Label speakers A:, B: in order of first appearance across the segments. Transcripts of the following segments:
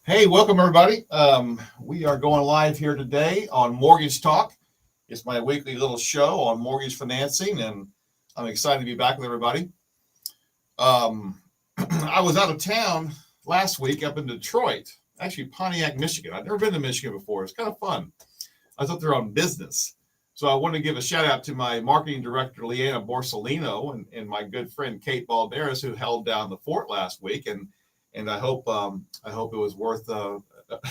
A: Hey, welcome everybody. We are going live here today on Mortgage Talk. It's my weekly little show on mortgage financing, and I'm excited to be back with everybody. I was out of town last week up in Detroit, actually Pontiac, Michigan. I've never been to Michigan before. It's kind of fun. I was up there on business. So I want to give a shout out to my marketing director, Leanna Borsellino, and my good friend, Kate Balderas, who held down the fort last week. And I hope it was worth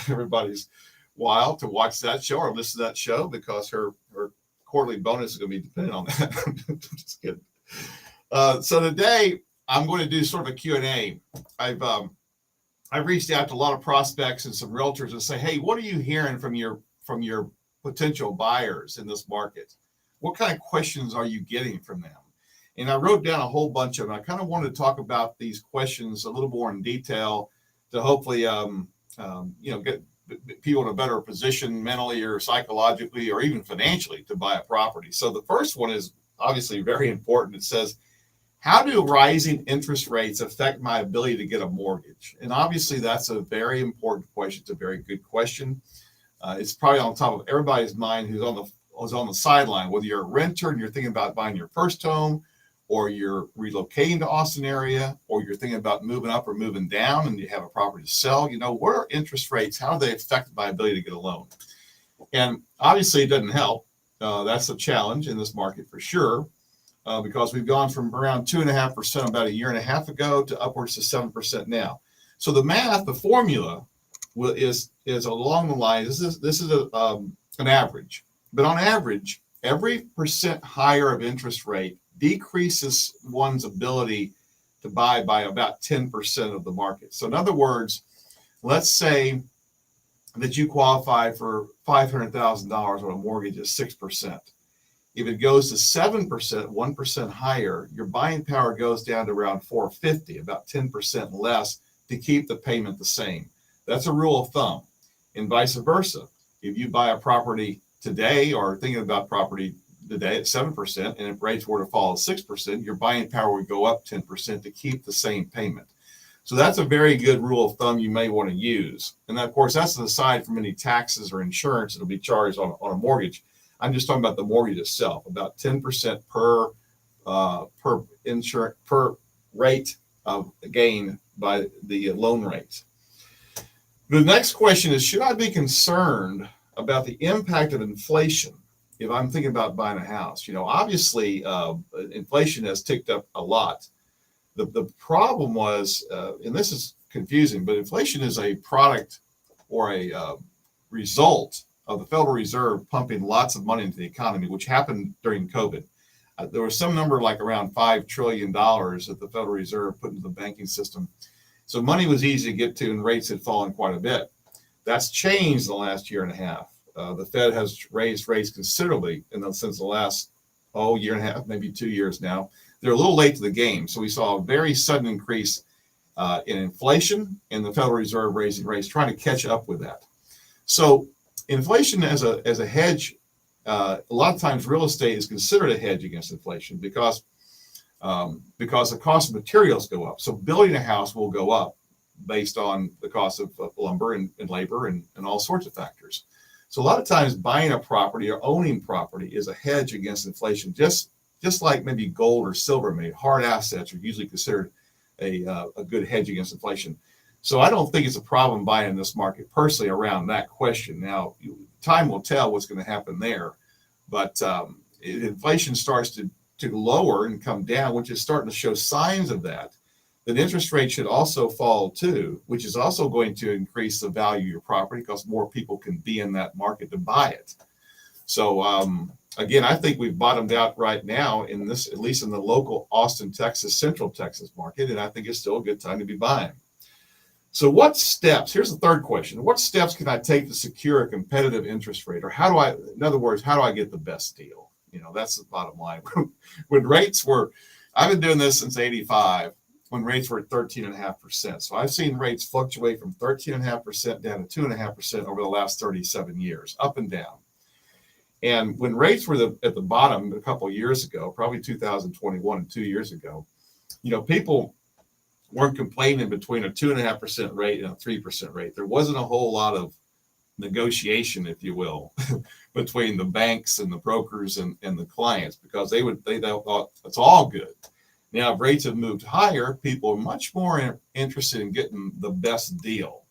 A: everybody's while to watch that show or listen to that show, because her quarterly bonus is going to be dependent on that. Just kidding. So today I'm going to do sort of a Q&A. I've reached out to a lot of prospects and some realtors and say, hey, what are you hearing from your potential buyers in this market? What kind of questions are you getting from them? And I wrote down a whole bunch of them. I kind of wanted to talk about these questions a little more in detail to hopefully, get people in a better position mentally or psychologically or even financially to buy a property. So the first one is obviously very important. It says, how do rising interest rates affect my ability to get a mortgage? And obviously that's a very important question. It's a very good question. It's probably on top of everybody's mind who's on the sideline, whether you're a renter and you're thinking about buying your first home, or you're relocating to Austin area, or you're thinking about moving up or moving down and you have a property to sell. What are interest rates? How do they affect my ability to get a loan? And obviously it doesn't help. That's a challenge in this market for sure, because we've gone from around 2.5% about a year and a half ago to upwards to 7% now. So the math, the formula is along the lines, this is an average, but on average, every percent higher of interest rate decreases one's ability to buy by about 10% of the market. So in other words, let's say that you qualify for $500,000 on a mortgage at 6%. If it goes to 7%, 1% higher, your buying power goes down to around $450, about 10% less to keep the payment the same. That's a rule of thumb. And vice versa. If you buy a property today or thinking about property today at 7%, and if rates were to fall at 6%, your buying power would go up 10% to keep the same payment. So that's a very good rule of thumb you may want to use. And of course, that's aside from any taxes or insurance that'll be charged on a mortgage. I'm just talking about the mortgage itself, about 10% per rate of gain by the loan rate. The next question is, should I be concerned about the impact of inflation if I'm thinking about buying a house? Obviously, inflation has ticked up a lot. The problem was, and this is confusing, but inflation is a product or a result of the Federal Reserve pumping lots of money into the economy, which happened during COVID. There was some number like around $5 trillion that the Federal Reserve put into the banking system. So money was easy to get to, and rates had fallen quite a bit. That's changed in the last year and a half. The Fed has raised rates considerably since the last year and a half, maybe 2 years now. They're a little late to the game. So we saw a very sudden increase in inflation, and the Federal Reserve raising rates, trying to catch up with that. So inflation as a hedge, a lot of times real estate is considered a hedge against inflation because the cost of materials go up. So building a house will go up based on the cost of lumber and labor and all sorts of factors. So a lot of times buying a property or owning property is a hedge against inflation, just like maybe gold or silver made. Hard assets are usually considered a good hedge against inflation. So I don't think it's a problem buying in this market personally around that question. Now, time will tell what's going to happen there. But inflation starts to lower and come down, which is starting to show signs of that, then interest rates should also fall too, which is also going to increase the value of your property because more people can be in that market to buy it. So again, I think we've bottomed out right now in this, at least in the local Austin, Texas, Central Texas market, and I think it's still a good time to be buying. So what steps, here's the third question, what steps can I take to secure a competitive interest rate? Or in other words, how do I get the best deal? That's the bottom line. When rates were, I've been doing this since 85, when rates were at 13.5%. So I've seen rates fluctuate from 13.5% down to 2.5% over the last 37 years, up and down. And when rates were at the bottom a couple of years ago, probably 2021 and 2 years ago, people weren't complaining between a 2.5% rate and a 3% rate. There wasn't a whole lot of negotiation, if you will, between the banks and the brokers and the clients, because they thought it's all good. Now, if rates have moved higher, people are much more interested in getting the best deal,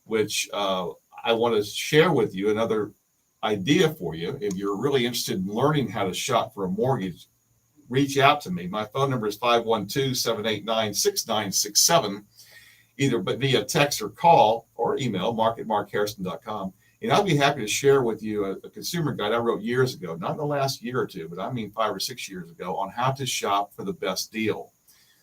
A: which I want to share with you another idea for you. If you're really interested in learning how to shop for a mortgage, reach out to me. My phone number is 512-789-6967, either but via text or call or email, mark@markhairston.com. And I'll be happy to share with you a consumer guide I wrote years ago, not in the last year or two, but I mean 5 or 6 years ago, on how to shop for the best deal.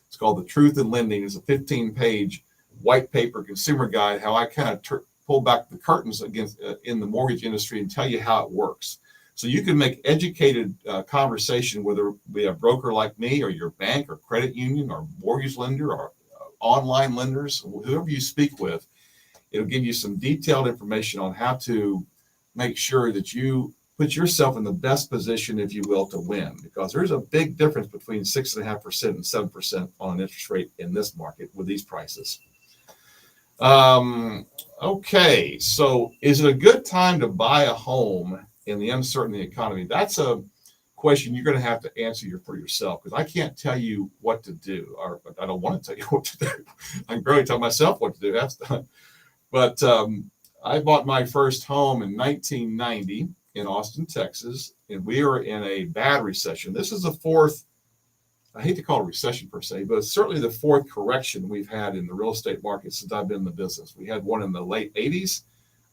A: It's called The Truth in Lending. It's a 15-page white paper consumer guide, how I kind of pull back the curtains against in the mortgage industry and tell you how it works. So you can make educated conversation, whether it be a broker like me or your bank or credit union or mortgage lender or online lenders, whoever you speak with. It'll give you some detailed information on how to make sure that you put yourself in the best position, if you will, to win, because there's a big difference between 6.5% and 7% on an interest rate in this market with these prices. Okay, so is it a good time to buy a home in the uncertain economy? That's a question you're going to have to answer for yourself, because I can't tell you what to do, or I don't want to tell you what to do. I can barely tell myself what to do. That's done. But I bought my first home in 1990 in Austin, Texas, and we were in a bad recession. This is the fourth, I hate to call it a recession per se, but it's certainly the fourth correction we've had in the real estate market since I've been in the business. We had one in the late 80s,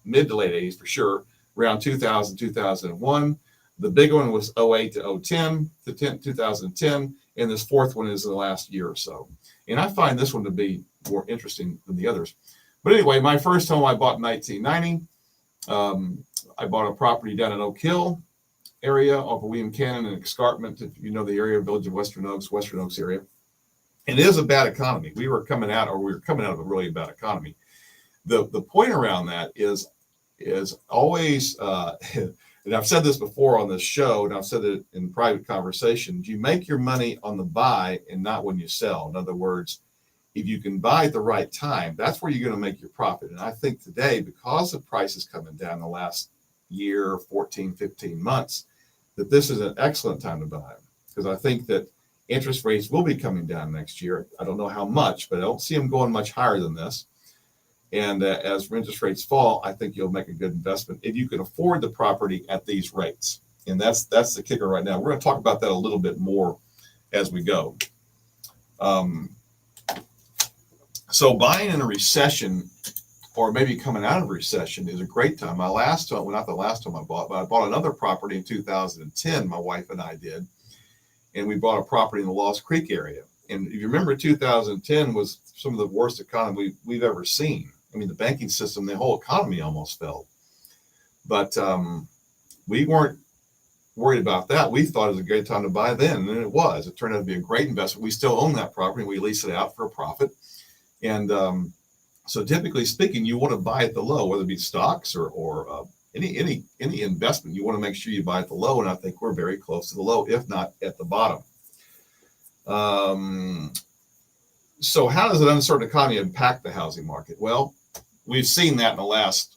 A: mid to late 80s for sure, around 2000, 2001. The big one was 08 to 010 to 2010, and this fourth one is in the last year or so. And I find this one to be more interesting than the others. But anyway, my first home I bought in 1990. I bought a property down in Oak Hill area off of William Cannon and Escarpment, if you know the area, Village of Western Oaks area. And it is a bad economy. We were coming out of a really bad economy. The point around that is always, and I've said this before on this show, and I've said it in private conversations, you make your money on the buy and not when you sell. In other words, if you can buy at the right time, that's where you're going to make your profit. And I think today, because the price is coming down the last year, 14, 15 months, that this is an excellent time to buy, because I think that interest rates will be coming down next year. I don't know how much, but I don't see them going much higher than this. And as interest rates fall, I think you'll make a good investment if you can afford the property at these rates. And that's the kicker right now. We're going to talk about that a little bit more as we go. So buying in a recession, or maybe coming out of a recession, is a great time. My last home, well, not the last home I bought, but I bought another property in 2010, my wife and I did. And we bought a property in the Lost Creek area. And if you remember, 2010 was some of the worst economy we've ever seen. I mean, the banking system, the whole economy almost fell. But we weren't worried about that. We thought it was a great time to buy then, and it was. It turned out to be a great investment. We still own that property, and we lease it out for a profit. And so typically speaking, you want to buy at the low, whether it be stocks or any investment. You want to make sure you buy at the low, and I think we're very close to the low, if not at the bottom. So how does an uncertain economy impact the housing market? Well, we've seen that in the last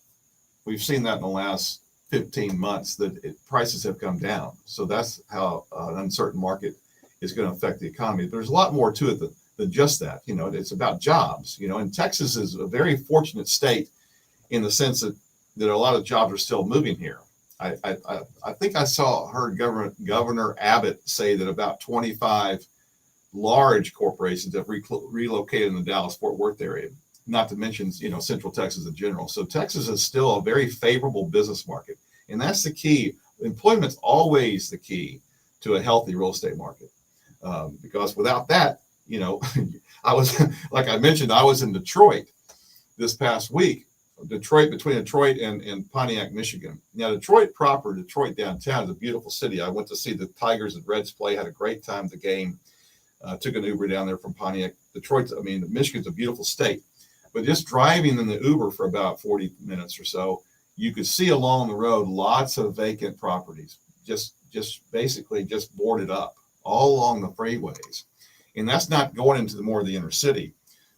A: 15 months that prices have come down. So that's how an uncertain market is going to affect the economy. There's a lot more to it than just that. You know, it's about jobs. You know, and Texas is a very fortunate state in the sense that a lot of jobs are still moving here. I think I heard Governor Abbott say that about 25 large corporations have relocated in the Dallas-Fort Worth area, not to mention, you know, Central Texas in general. So Texas is still a very favorable business market. And that's the key. Employment's always the key to a healthy real estate market. Because without that, you know, like I mentioned, I was in Detroit this past week. Between Detroit and Pontiac, Michigan. Now, Detroit downtown is a beautiful city. I went to see the Tigers and Reds play, had a great time at the game. Took an Uber down there from Pontiac. Michigan's a beautiful state. But just driving in the Uber for about 40 minutes or so, you could see along the road lots of vacant properties, just basically boarded up all along the freeways. And that's not going into more of the inner city.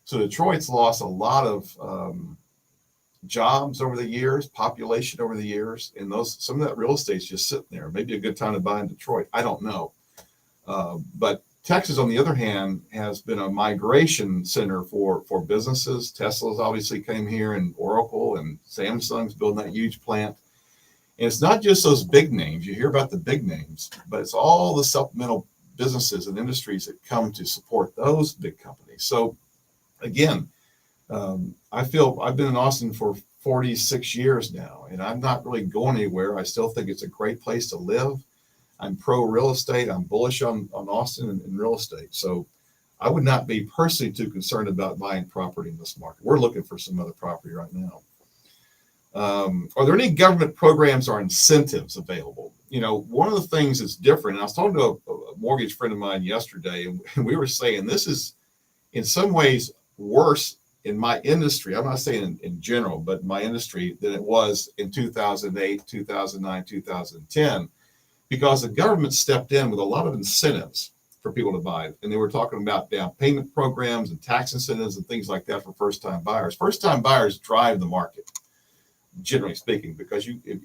A: So Detroit's lost a lot of jobs over the years, population over the years, and some of that real estate's just sitting there. Maybe a good time to buy in Detroit. I don't know. But Texas, on the other hand, has been a migration center for businesses. Tesla's obviously came here, and Oracle and Samsung's building that huge plant. And it's not just those big names. You hear about the big names, but it's all the supplemental businesses and industries that come to support those big companies. So again, I feel I've been in Austin for 46 years now, and I'm not really going anywhere. I still think it's a great place to live. I'm pro real estate. I'm bullish on Austin and real estate. So I would not be personally too concerned about buying property in this market. We're looking for some other property right now. Are there any government programs or incentives available? One of the things that's different, and I was talking to a mortgage friend of mine yesterday, and we were saying this is in some ways worse in my industry. I'm not saying in general, but my industry than it was in 2008, 2009, 2010, because the government stepped in with a lot of incentives for people to buy. And they were talking about down payment programs and tax incentives and things like that for first-time buyers. First-time buyers drive the market, generally speaking, because if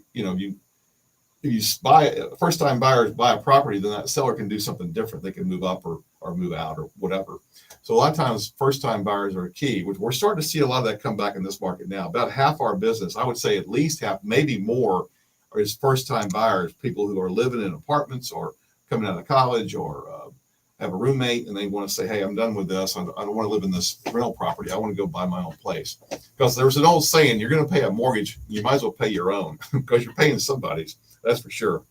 A: you buy first-time buyers buy a property, then that seller can do something different. They can move up or move out or whatever. So a lot of times first-time buyers are key, which we're starting to see a lot of that come back in this market now. About half our business, I would say at least half, maybe more, is first-time buyers, people who are living in apartments or coming out of college or have a roommate, and they want to say, hey, I'm done with this. I don't want to live in this rental property. I want to go buy my own place. Because there's an old saying, you're going to pay a mortgage, you might as well pay your own because you're paying somebody's. That's for sure.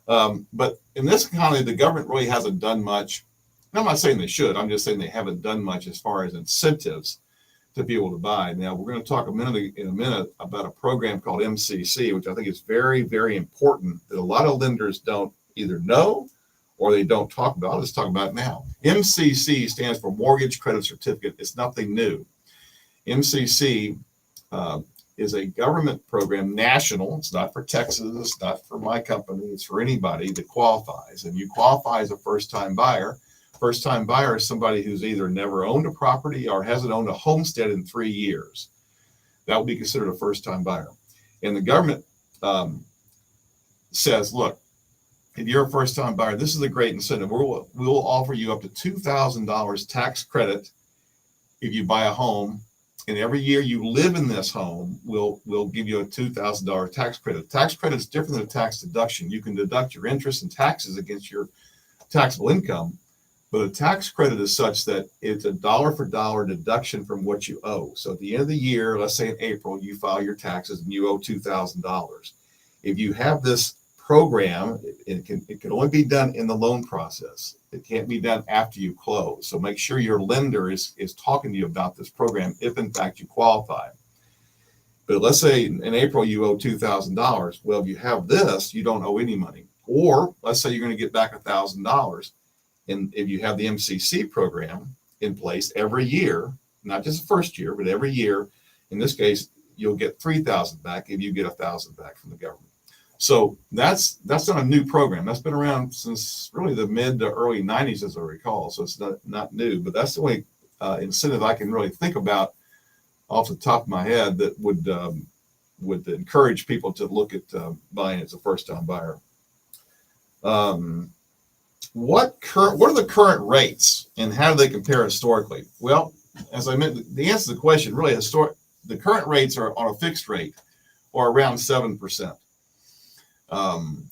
A: But in this economy, the government really hasn't done much. And I'm not saying they should. I'm just saying they haven't done much as far as incentives to be able to buy. Now, we're going to talk in a minute about a program called MCC, which I think is very, very important that a lot of lenders don't either know or they don't talk about. I'll just talk about it now. MCC stands for Mortgage Credit Certificate. It's nothing new. MCC is a government program, national. It's not for Texas. It's not for my company. It's for anybody that qualifies. And you qualify as a first-time buyer. First-time buyer is somebody who's either never owned a property or hasn't owned a homestead in 3 years. That would be considered a first-time buyer. And the government says, look, if you're a first-time buyer, this is a great incentive. We'll offer you up to $2,000 tax credit if you buy a home. And every year you live in this home, we'll give you a $2,000 tax credit. Tax credit is different than a tax deduction. You can deduct your interest and taxes against your taxable income. But a tax credit is such that it's a dollar for dollar deduction from what you owe. So at the end of the year, let's say in April, you file your taxes and you owe $2,000. If you have this program, it can only be done in the loan process. It can't be done after you close. So make sure your lender is talking to you about this program if in fact you qualify. But let's say in April you owe $2,000. Well, if you have this, you don't owe any money. Or let's say you're going to get back $1,000. And if you have the MCC program in place every year, not just the first year, but every year, in this case, you'll get $3,000 back if you get $1,000 back from the government. So that's not a new program. That's been around since really the mid to early 90s, as I recall. So it's not new, but that's the only incentive I can really think about off the top of my head that would encourage people to look at buying as a first-time buyer. What are the current rates and how do they compare historically? Well, as I mentioned, the answer to the question really the current rates are on a fixed rate or around 7%.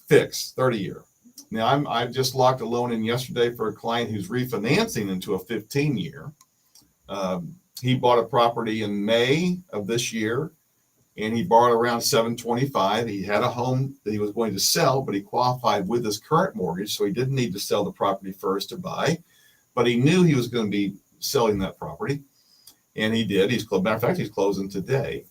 A: Fixed 30-year. Now I've just locked a loan in yesterday for a client who's refinancing into a 15-year. He bought a property in May of this year and he borrowed around $725. He had a home that he was going to sell, but he qualified with his current mortgage, so he didn't need to sell the property first to buy. But he knew he was going to be selling that property, and he did. Matter of fact, he's closing today,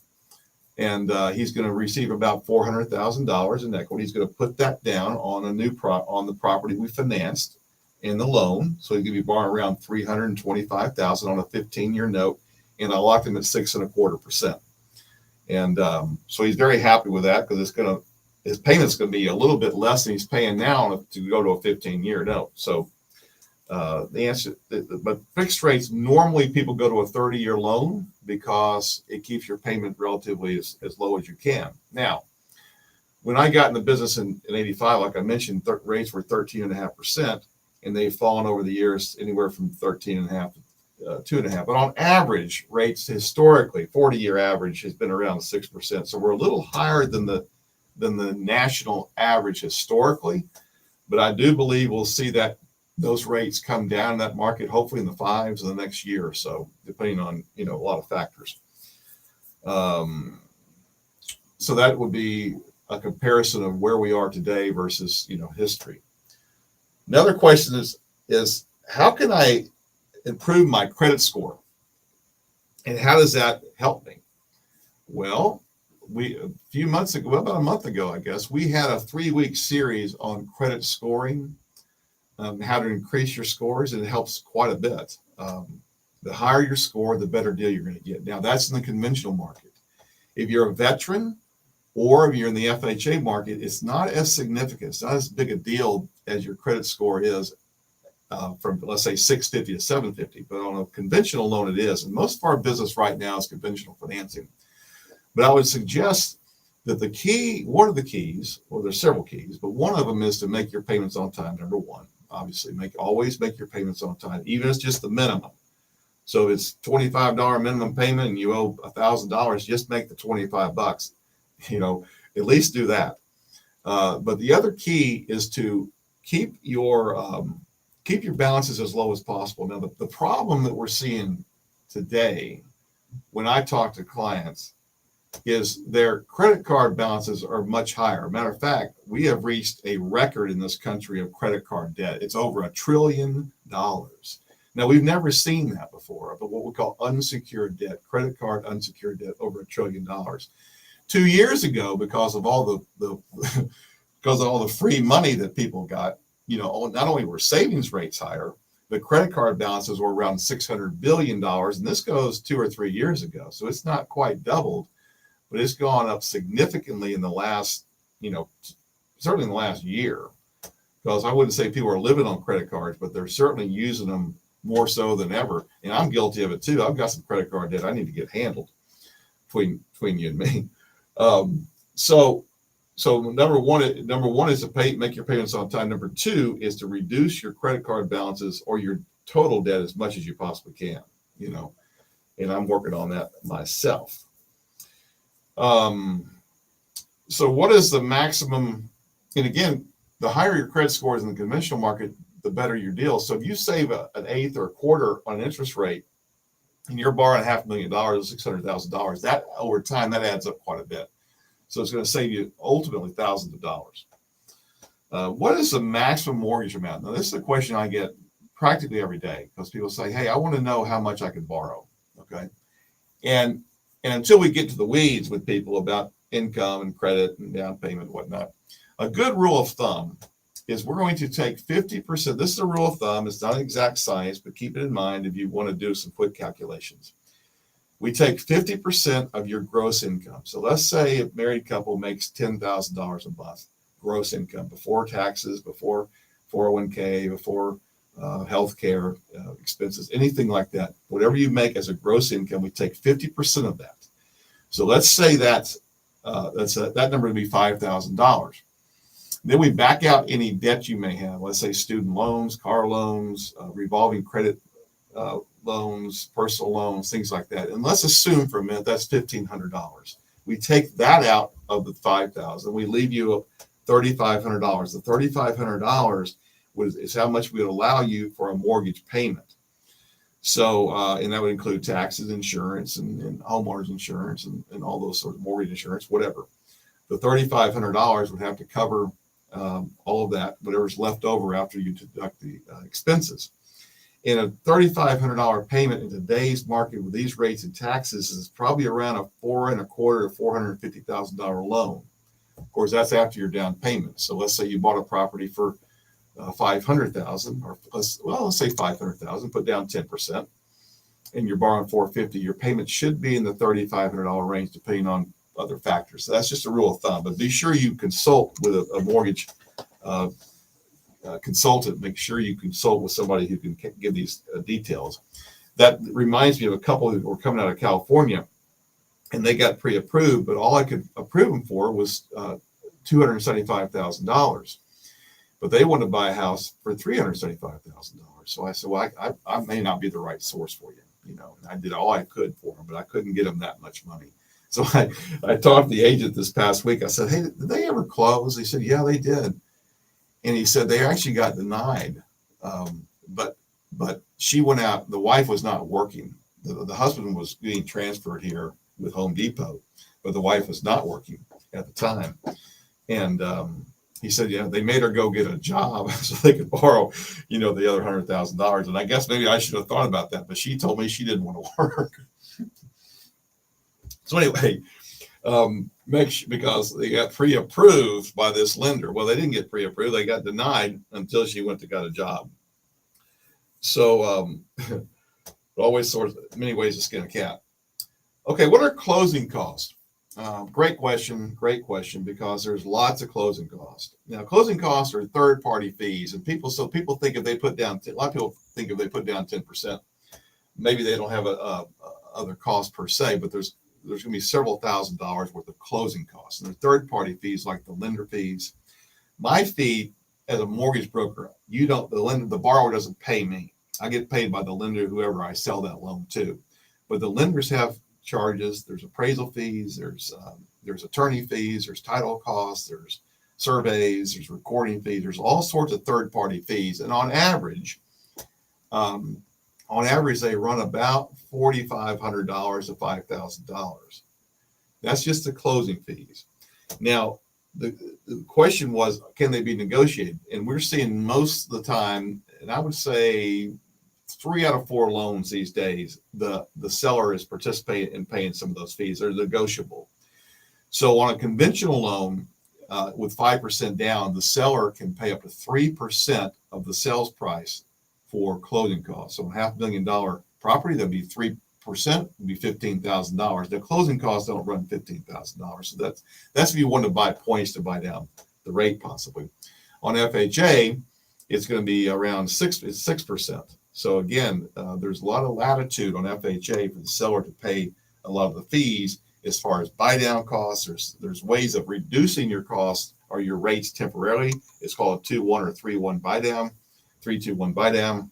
A: and he's going to receive about $400,000 in equity. He's going to put that down on on the property we financed in the loan, so he's going to be borrowing around $325,000 on a 15-year note, and I locked him at 6.25%. And so he's very happy with that because his payment's going to be a little bit less than he's paying now to go to a 15-year note. So The answer, but fixed rates, normally people go to a 30-year loan because it keeps your payment relatively as low as you can. Now, when I got in the business in 85, like I mentioned, rates were 13.5%, and they've fallen over the years anywhere from 13.5 to 2.5. But on average, rates historically, 40-year average has been around 6%. So we're a little higher than the national average historically. But I do believe we'll see those rates come down in that market, hopefully in the fives in the next year or so, depending on a lot of factors. So that would be a comparison of where we are today versus history. Another question is how can I improve my credit score, and how does that help me? Well, a few months ago, about a month ago, I guess, we had a 3-week series on credit scoring, how to increase your scores, and it helps quite a bit. The higher your score, the better deal you're going to get. Now, that's in the conventional market. If you're a veteran or if you're in the FHA market, it's not as significant. It's not as big a deal as your credit score is from, let's say, 650 to 750. But on a conventional loan, it is. And most of our business right now is conventional financing. But I would suggest that one of the keys, or there's several keys, but one of them is to make your payments on time, number one. Obviously, always make your payments on time, even if it's just the minimum. So if it's $25 minimum payment and you owe $1,000, just make the $25. At least do that. But the other key is to keep your balances as low as possible. Now, the problem that we're seeing today, when I talk to clients, is their credit card balances are much higher. Matter of fact, we have reached a record in this country of credit card debt. It's over $1 trillion. Now, we've never seen that before, but what we call unsecured debt, credit card unsecured debt, over $1 trillion. 2 years ago, because of all the free money that people got, not only were savings rates higher, but credit card balances were around $600 billion. And this goes 2 or 3 years ago. So it's not quite doubled, but it's gone up significantly in the last, certainly in the last year. Because I wouldn't say people are living on credit cards, but they're certainly using them more so than ever. And I'm guilty of it too. I've got some credit card debt I need to get handled between you and me. So number one is to make your payments on time. Number two is to reduce your credit card balances or your total debt as much as you possibly can, and I'm working on that myself. So what is the maximum? And again, the higher your credit score is in the conventional market, the better your deal. So if you save an eighth or a quarter on an interest rate and you're borrowing $500,000, $600,000, that over time, that adds up quite a bit. So it's going to save you ultimately thousands of dollars. What is the maximum mortgage amount? Now, this is a question I get practically every day because people say, hey, I want to know how much I can borrow. Okay. And until we get to the weeds with people about income and credit and down payment and whatnot, a good rule of thumb is we're going to take 50%. This is a rule of thumb. It's not an exact science, but keep it in mind if you want to do some quick calculations. We take 50% of your gross income. So let's say a married couple makes $10,000 a month gross income before taxes, before 401k, before health care expenses, anything like that. Whatever you make as a gross income, we take 50% of that. So let's say that number would be $5,000. Then we back out any debt you may have. Let's say student loans, car loans, revolving credit loans, personal loans, things like that. And let's assume for a minute that's $1,500. We take that out of the $5,000. We leave you $3,500. The $3,500 is how much we would allow you for a mortgage payment. So, and that would include taxes, insurance, and homeowners insurance, and all those sorts of mortgage insurance, whatever. The $3,500 would have to cover all of that, whatever's left over after you deduct the expenses. And a $3,500 payment in today's market with these rates and taxes is probably around a $4.25 to $450,000 loan. Of course, that's after your down payment. So let's say you bought a property for $500,000, or let's say $500,000. Put down 10%, and you're borrowing $450,000. Your payment should be in the $3,500 range, depending on other factors. So that's just a rule of thumb. But be sure you consult with a mortgage consultant, make sure you consult with somebody who can give these details. That reminds me of a couple who were coming out of California, and they got pre-approved, but all I could approve them for was $275,000. But they wanted to buy a house for $375,000. So I said, well, I may not be the right source for you. I did all I could for them, but I couldn't get them that much money. So I talked to the agent this past week. I said, hey, did they ever close? He said, yeah, they did. And he said they actually got denied. But she went out. The wife was not working. The husband was being transferred here with Home Depot, but the wife was not working at the time. And he said, yeah, they made her go get a job so they could borrow, the other $100,000. And I guess maybe I should have thought about that, but she told me she didn't want to work. So anyway, because they got pre-approved by this lender. Well, they didn't get pre-approved. They got denied until she went to got a job. So always sort of many ways to skin a cat. Okay, what are closing costs? Great question, because there's lots of closing costs. Now, closing costs are third-party fees, and people think if they put down, a lot of people think if they put down 10%, maybe they don't have other costs per se, but there's going to be several $1,000s worth of closing costs. And they're third-party fees like the lender fees. My fee as a mortgage broker, the borrower doesn't pay me. I get paid by the lender, whoever I sell that loan to. But the lenders have charges. There's appraisal fees. There's attorney fees. There's title costs. There's surveys. There's recording fees. There's all sorts of third-party fees. And on average, they run about $4,500 to $5,000. That's just the closing fees. Now, the question was, can they be negotiated? And we're seeing most of the time, and I would say 3 out of 4 loans these days, the seller is participating in paying some of those fees. They're negotiable. So on a conventional loan with 5% down, the seller can pay up to 3% of the sales price for closing costs. So a $500,000 property, that'd be 3%, would be $15,000. The closing costs don't run $15,000. So that's if you want to buy points to buy down the rate possibly. On FHA, it's going to be around 6%. So again, there's a lot of latitude on FHA for the seller to pay a lot of the fees as far as buy down costs. There's ways of reducing your costs or your rates temporarily. It's called a 2-1 or 3-1 buy down, 3-2-1 buy down.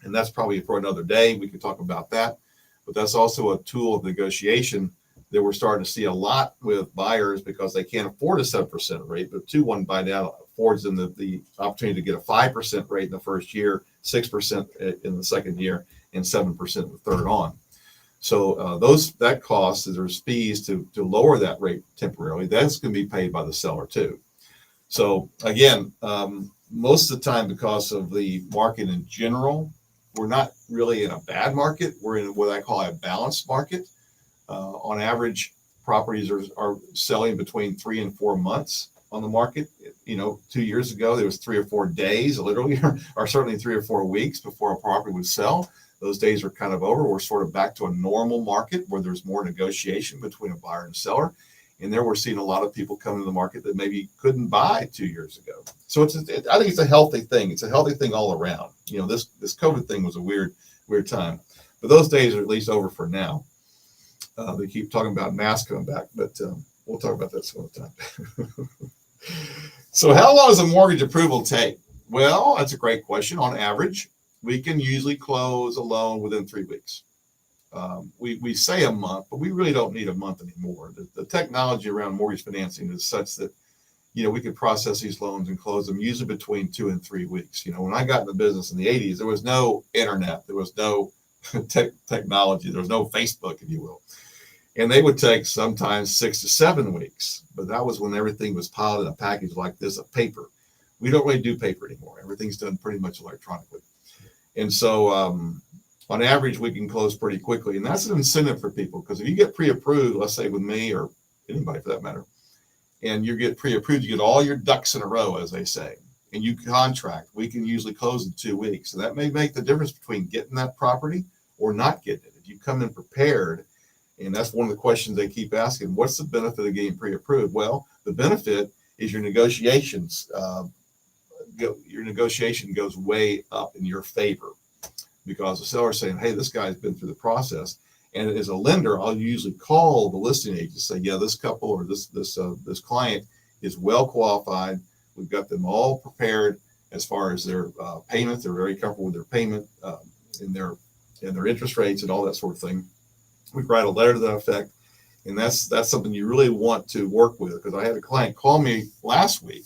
A: And that's probably for another day. We could talk about that. But that's also a tool of negotiation that we're starting to see a lot with buyers because they can't afford a 7% rate. But 2-1 buy down affords them the opportunity to get a 5% rate in the first year, 6% in the second year, and 7% in the third on. So that cost, there's fees to lower that rate temporarily. That's going to be paid by the seller too. So again, most of the time, because of the market in general, we're not really in a bad market. We're in what I call a balanced market. On average, properties are selling between 3 and 4 months on the market. 2 years ago, there was 3 or 4 days, literally, or certainly 3 or 4 weeks before a property would sell. Those days are kind of over. We're sort of back to a normal market where there's more negotiation between a buyer and a seller. And there we're seeing a lot of people come to the market that maybe couldn't buy 2 years ago. So I think it's a healthy thing. It's a healthy thing all around. This COVID thing was a weird time, but those days are at least over for now. They keep talking about masks coming back, but we'll talk about that some other time. So how long does a mortgage approval take? Well, that's a great question. On average, we can usually close a loan within 3 weeks. We say a month, but we really don't need a month anymore. The technology around mortgage financing is such that, we can process these loans and close them usually between 2 and 3 weeks. When I got in the business in the 80s, there was no internet, there was no technology, there was no Facebook, if you will. And they would take sometimes 6 to 7 weeks, but that was when everything was piled in a package like this of paper. We don't really do paper anymore. Everything's done pretty much electronically. And so on average, we can close pretty quickly. And that's an incentive for people, because if you get pre-approved, let's say with me or anybody for that matter, and you get pre-approved, you get all your ducks in a row, as they say, and you contract, we can usually close in 2 weeks. So that may make the difference between getting that property or not getting it. If you come in prepared, and that's one of the questions they keep asking, what's the benefit of getting pre-approved? Well, the benefit is your negotiations your negotiation goes way up in your favor, because the seller is saying, hey, this guy's been through the process. And as a lender, I'll usually call the listing agent and say, yeah, this couple or this client is well qualified. We've got them all prepared as far as their payment. They're very comfortable with their payment and their interest rates and all that sort of thing. We write a letter to that effect. And that's something you really want to work with, because I had a client call me last week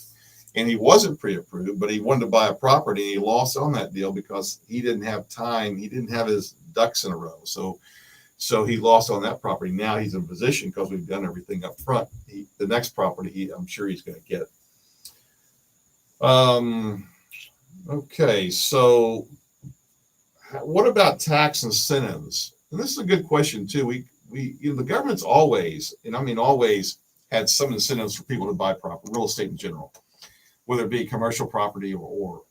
A: and he wasn't pre-approved, but he wanted to buy a property and he lost on that deal because he didn't have time. He didn't have his ducks in a row. So he lost on that property. Now he's in position because we've done everything up front. The next property, I'm sure he's going to get. Okay, so what about tax incentives? And this is a good question too. The government's always, and I mean always, had some incentives for people to buy property, real estate in general, whether it be commercial property or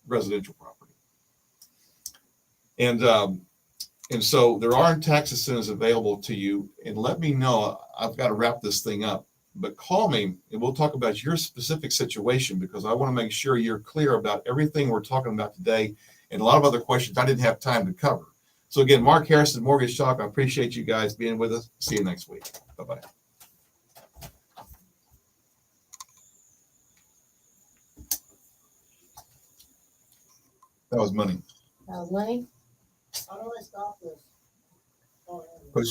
A: residential property. And so there are tax incentives available to you. And let me know. I've got to wrap this thing up, but call me and we'll talk about your specific situation, because I want to make sure you're clear about everything we're talking about today and a lot of other questions I didn't have time to cover. So again, Mark Hairston, Mortgage Talk. I appreciate you guys being with us. See you next week. Bye-bye. That was money.
B: That was money.
C: How do I stop this? Oh, yeah.
A: Push